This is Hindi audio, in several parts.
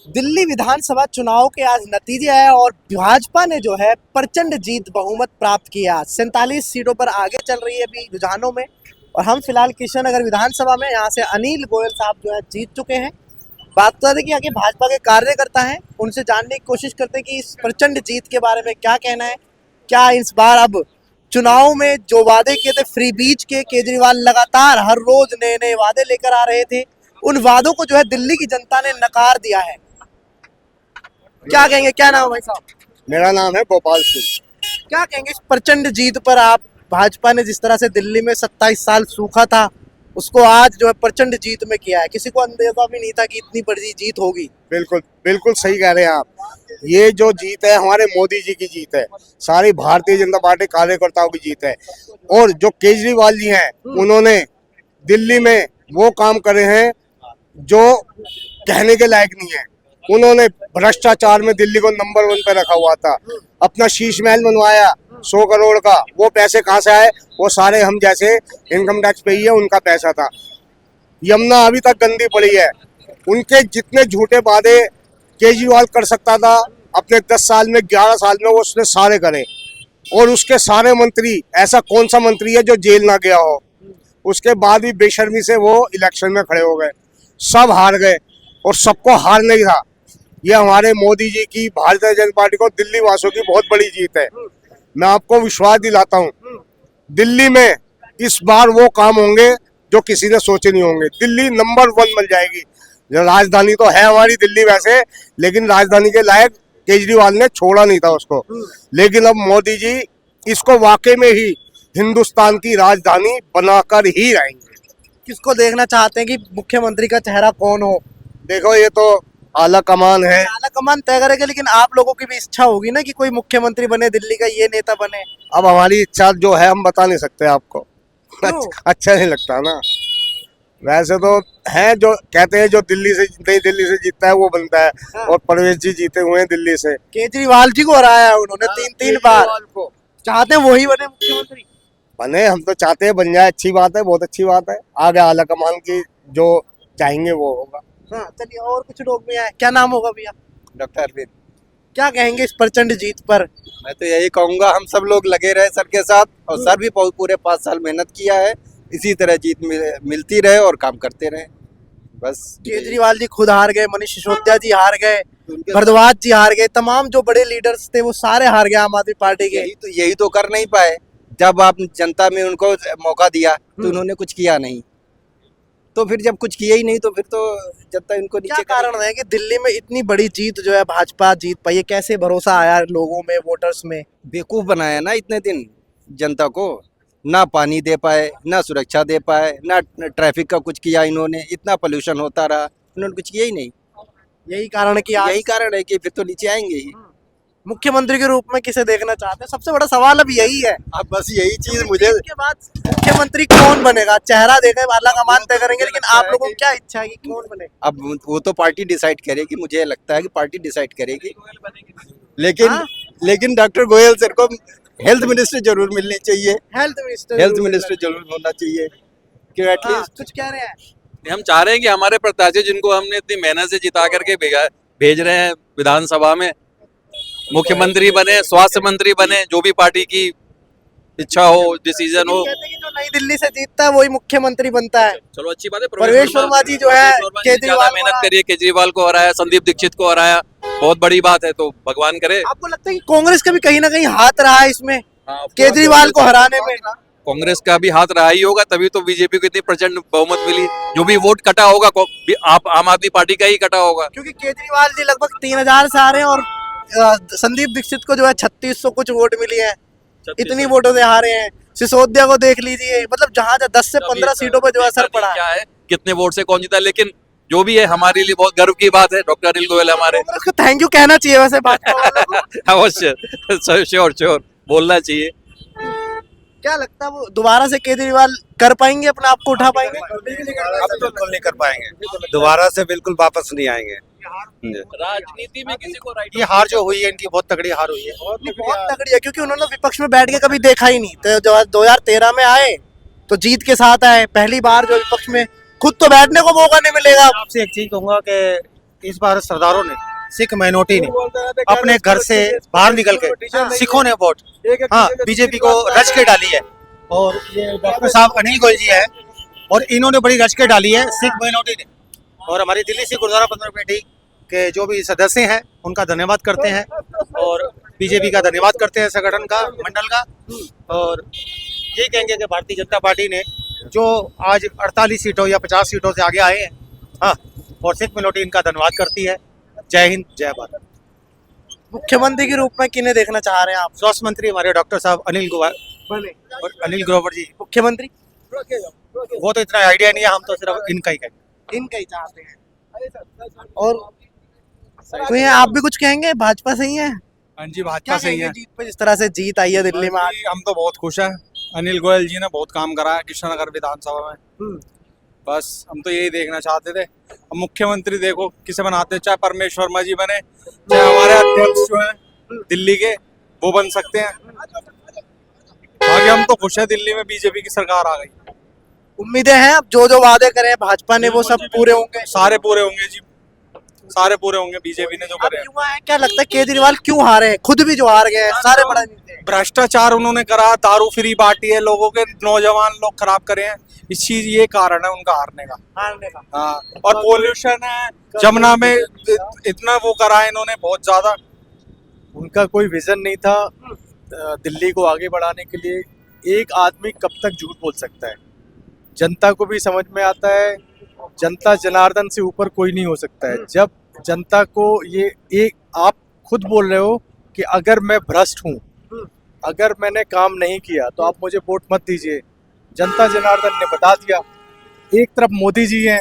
दिल्ली विधानसभा चुनाव के आज नतीजे आए और भाजपा ने जो है प्रचंड जीत बहुमत प्राप्त किया। 47 सीटों पर आगे चल रही है अभी रुझानों में। और हम फिलहाल किशननगर विधानसभा में यहाँ से अनिल गोयल साहब जो है जीत चुके हैं। बात करते हैं कि आगे भाजपा के कार्यकर्ता हैं, उनसे जानने की कोशिश करते हैं कि इस प्रचंड जीत के बारे में क्या कहना है। क्या इस बार अब चुनाव में जो वादे किए थे फ्री बीज के, केजरीवाल लगातार हर रोज नए नए वादे लेकर आ रहे थे, उन वादों को जो है दिल्ली की जनता ने नकार दिया है। क्या कहेंगे, क्या नाम है भाई साहब? मेरा नाम है गोपाल सिंह। क्या कहेंगे इस प्रचंड जीत पर? आप भाजपा ने जिस तरह से दिल्ली में 27 साल सूखा था उसको आज जो है प्रचंड जीत में किया है। किसी को अंदेशा भी नहीं था कि इतनी बड़ी जीत होगी। बिल्कुल बिल्कुल सही कह रहे हैं आप। ये जो जीत है हमारे मोदी जी की जीत है, सारी भारतीय जनता पार्टी कार्यकर्ताओं की जीत है। और जो केजरीवाल जी हैं उन्होंने दिल्ली में वो काम करे हैं जो कहने के लायक नहीं है। उन्होंने भ्रष्टाचार में दिल्ली को नंबर 1 पे रखा हुआ था। अपना शीश महल बनवाया 100 करोड़ का, वो पैसे कहाँ से आए? वो सारे हम जैसे इनकम टैक्स पे ही है, उनका पैसा था। यमुना अभी तक गंदी पड़ी है। उनके जितने झूठे वादे केजरीवाल कर सकता था अपने 10 साल में, 11 साल में, वो उसने सारे करे। और उसके सारे मंत्री, ऐसा कौन सा मंत्री है जो जेल ना गया हो? उसके बाद भी बेशर्मी से वो इलेक्शन में खड़े हो गए, सब हार गए। और सबको हार नहीं था। ये हमारे मोदी जी की, भारतीय जनता पार्टी को, दिल्ली वासियों की बहुत बड़ी जीत है। मैं आपको विश्वास दिलाता हूँ, दिल्ली में इस बार वो काम होंगे जो किसी ने सोचे नहीं होंगे। दिल्ली नंबर 1 बन जाएगी। राजधानी तो है हमारी दिल्ली वैसे, लेकिन राजधानी के लायक केजरीवाल ने छोड़ा नहीं था उसको। लेकिन अब मोदी जी इसको वाकई में ही हिंदुस्तान की राजधानी बनाकर ही रहेंगे। किसको देखना चाहते हैं कि मुख्यमंत्री का चेहरा कौन हो? देखो, ये तो आला कमान है। आला कमान तय करेगा, लेकिन आप लोगों की भी इच्छा होगी ना कि कोई मुख्यमंत्री बने, दिल्ली का ये नेता बने। अब हमारी इच्छा जो है हम बता नहीं सकते आपको। अच्छा नहीं लगता ना। वैसे तो है जो कहते हैं जो दिल्ली से जीतता है वो बनता है। हाँ। और परवेश जी जीते हुए हैं दिल्ली से। केजरीवाल जी को हराया है उन्होंने 3-3 बार। को चाहते हैं वही बने मुख्यमंत्री। बने, हम तो चाहते हैं बन जाए। अच्छी बात है, बहुत अच्छी बात है। आगे आला कमान की जो चाहेंगे वो होगा। हाँ, चलिए और कुछ लोग भी आए। क्या नाम होगा भैया? डॉक्टर अरविंद। क्या कहेंगे इस प्रचंड जीत पर? मैं तो यही कहूंगा, हम सब लोग लगे रहे सर के साथ, और सर भी पूरे 5 साल मेहनत किया है। इसी तरह जीत मिलती रहे और काम करते रहे, बस। केजरीवाल जी खुद हार गए, मनीष सिसोदिया जी हार गए, भारद्वाज जी हार गए, तमाम जो बड़े लीडर्स थे वो सारे हार गए आम आदमी पार्टी के। यही तो कर नहीं पाए। जब आप जनता में उनको मौका दिया तो उन्होंने कुछ किया नहीं। तो फिर जब कुछ किया ही नहीं तो फिर तो जनता इनको क्या नीचे कारण है कि दिल्ली में इतनी बड़ी जीत जो है भाजपा जीत पाई है? कैसे भरोसा आया लोगों में, वोटर्स में? बेवकूफ बनाया ना इतने दिन जनता को। ना पानी दे पाए, ना सुरक्षा दे पाए, ना ट्रैफिक का कुछ किया इन्होंने। इतना पोल्यूशन होता रहा, इन्होंने कुछ किया ही नहीं। यही कारण है कि आज यही कारण है कि फिर तो नीचे आएंगे ही। मुख्यमंत्री के रूप में किसे देखना चाहते हैं? सबसे बड़ा सवाल अब यही है। अब बस यही चीज मुझे, इसके बाद मुख्यमंत्री कौन बनेगा? चेहरा देखे आला कमान तय करेंगे, लेकिन आप लोगों को क्या इच्छा है कि कौन बनेगा? अब वो तो पार्टी डिसाइड करेगी। मुझे लगता है कि पार्टी डिसाइड करेगी। लेकिन हाँ? लेकिन डॉक्टर गोयल सर को हेल्थ मिनिस्टर जरूर मिलनी चाहिए। हेल्थ मिनिस्टर जरूर होना चाहिए कि एटलीस्ट। कुछ कह रहे हैं? हम चाह रहे हैं कि हमारे प्रत्याशी जिनको हमने इतनी मेहनत से जिता करके भेज रहे हैं विधानसभा में, मुख्यमंत्री बने, स्वास्थ्य मंत्री बने, जो भी पार्टी की इच्छा हो, डिसीजन हो। कहते हैं कि जो नई दिल्ली से जीतता है वही मुख्यमंत्री बनता है। चलो अच्छी बात है। परवेश वर्मा जी जो है केजरीवाल को मेहनत करिए, केजरीवाल को हराया, संदीप दीक्षित को हराया, बहुत बड़ी बात है। तो भगवान करे। आपको लगता है कि कांग्रेस का भी कहीं ना कहीं हाथ रहा है इसमें, हाँ, केजरीवाल को हराने में? कांग्रेस का भी हाथ रहा ही होगा, तभी तो बीजेपी को इतनी प्रचंड बहुमत मिली। जो भी वोट कटा होगा आप आम आदमी पार्टी का ही कटा होगा। क्योंकि केजरीवाल जी लगभग 3000 से आ रहे हैं और संदीप दीक्षित को जो है 3600 कुछ वोट मिली है। इतनी वोटों से हारे हैं। सिसोदिया को देख लीजिए, मतलब जहां 10 से 15 सीटों पर जो असर पड़ा क्या है, कितने वोट से कौन जीता, लेकिन जो भी है हमारे लिए बहुत गर्व की बात है। डॉक्टर अनिल गोयल हमारे, उसको थैंक यू कहना चाहिए वैसे भाजपा वालों को। अवश्य, श्योर बोलना चाहिए। क्या लगता है वो दोबारा से केजरीवाल कर पाएंगे, अपने आप को उठा पाएंगे? अब बिल्कुल नहीं कर पाएंगे, दोबारा से बिल्कुल वापस नहीं आएंगे। राजनीति में किसी को राइट, ये हार जो हुई है इनकी बहुत तगड़ी हार हुई है। बहुत तगड़ी है, क्योंकि उन्होंने विपक्ष में बैठ के कभी देखा ही नहीं। तो जो 2013 में आए तो जीत के साथ आए, पहली बार जो विपक्ष में खुद तो बैठने को मौका नहीं मिलेगा। आपसे एक चीज कहूंगा कि इस बार सरदारों ने, सिख माइनॉरिटी ने अपने घर से बाहर निकल के सिखों ने वोट बीजेपी को रच के डाली है। और ये डॉक्टर साहब अनिल गोयल जी है और इन्होंने बड़ी रच के डाली है सिख माइनॉरिटी ने। और हमारी दिल्ली से गुरुद्वारा प्रबंधक कमेटी के जो भी सदस्य हैं उनका धन्यवाद करते हैं और बीजेपी का धन्यवाद करते हैं, संगठन का, मंडल का। और ये कहेंगे कि भारतीय जनता पार्टी ने जो आज 48 सीटों या 50 सीटों से आगे आए हैं, हाँ, और सिख माइनॉरिटी इनका धन्यवाद करती है। जय हिंद, जय भारत। मुख्यमंत्री के रूप में किन्हें देखना चाह रहे हैं आप? स्वास्थ्य मंत्री हमारे डॉक्टर साहब अनिल ग्रोवर जी। मुख्यमंत्री वो तो इतना आइडिया नहीं है, हम तो सिर्फ इनका ही कहेंगे। इनका ही चाहते हैं। और कोई है, आप भी कुछ कहेंगे? भाजपा सही है? हाँ जी, क्या भाजपा सही कहेंगे है। जीत पे, जिस तरह से जीत आई है दिल्ली में आज? हम तो बहुत खुश हैं। अनिल गोयल जी ने बहुत काम करा है कृष्णनगर विधानसभा में। बस हम तो यही देखना चाहते थे। अब मुख्यमंत्री देखो किसे बनाते हैं, चाहे परमेश्वर वर्मा जी बने, चाहे हमारे अध्यक्ष जो हैं दिल्ली के वो बन सकते हैं। आगे हम तो खुश हैं, दिल्ली में बीजेपी की सरकार आ गई। उम्मीदें हैं अब जो जो वादे करे भाजपा ने वो सब पूरे होंगे? सारे पूरे होंगे जी, सारे पूरे होंगे बीजेपी ने जो अब करे हैं। युवा है, क्या लगता है केजरीवाल क्यों हारे हैं? खुद भी जो हार गए हैं, सारे बड़ा नेता हैं। भ्रष्टाचार उन्होंने करा, दारू फ्री बांटी है, लोगों के नौजवान लोग खराब करे हैं। इस चीज ये कारण है उनका हारने का। हारने का। हाँ, और पोल्यूशन है जमुना में, इतना वो करा है इन्होंने बहुत ज्यादा। उनका कोई विजन नहीं था दिल्ली को आगे बढ़ाने के लिए। एक आदमी कब तक झूठ बोल सकता है? जनता को भी समझ में आता है, जनता जनार्दन से ऊपर कोई नहीं हो सकता है। जब जनता को ये एक आप खुद बोल रहे हो कि अगर मैं भ्रष्ट हूँ, अगर मैंने काम नहीं किया तो आप मुझे वोट मत दीजिए। जनता जनार्दन ने बता दिया। एक तरफ मोदी जी हैं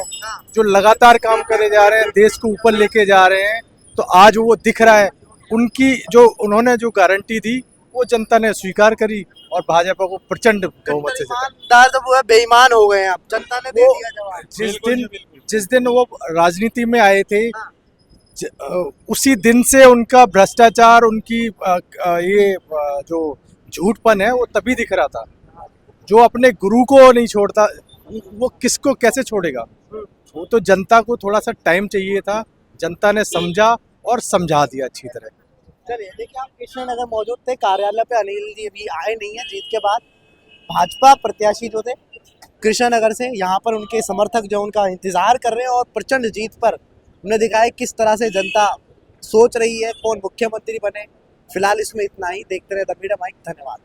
जो लगातार काम करे जा रहे हैं, देश को ऊपर लेके जा रहे हैं, तो आज वो दिख रहा है। उनकी जो उन्होंने जो गारंटी दी वो जनता ने स्वीकार करी और भाजपा को प्रचंड बहुमत से जिताया। ईमानदार तो वो है, बेईमान हो गए हैं अब, जनता ने दे दिया जवाब। जिस दिन वो राजनीति में आए थे, उसी दिन से उनका भ्रष्टाचार, उनकी जो झूठपन है वो तभी दिख रहा था। जो अपने गुरु को नहीं छोड़ता वो किसको कैसे छोड़ेगा? वो तो जनता को थोड़ा सा टाइम चाहिए था, जनता ने समझा और समझा दिया अच्छी तरह। चलिए, देखिए आप कृष्णनगर मौजूद थे, कार्यालय पे अनिल जी अभी आए नहीं है जीत के बाद। भाजपा प्रत्याशी जो थे कृष्णनगर से, यहाँ पर उनके समर्थक जो उनका इंतजार कर रहे हैं और प्रचंड जीत पर उन्हें दिखाया किस तरह से जनता सोच रही है कौन मुख्यमंत्री बने। फिलहाल इसमें इतना ही। देखते रहे द मीडिया माइक। धन्यवाद।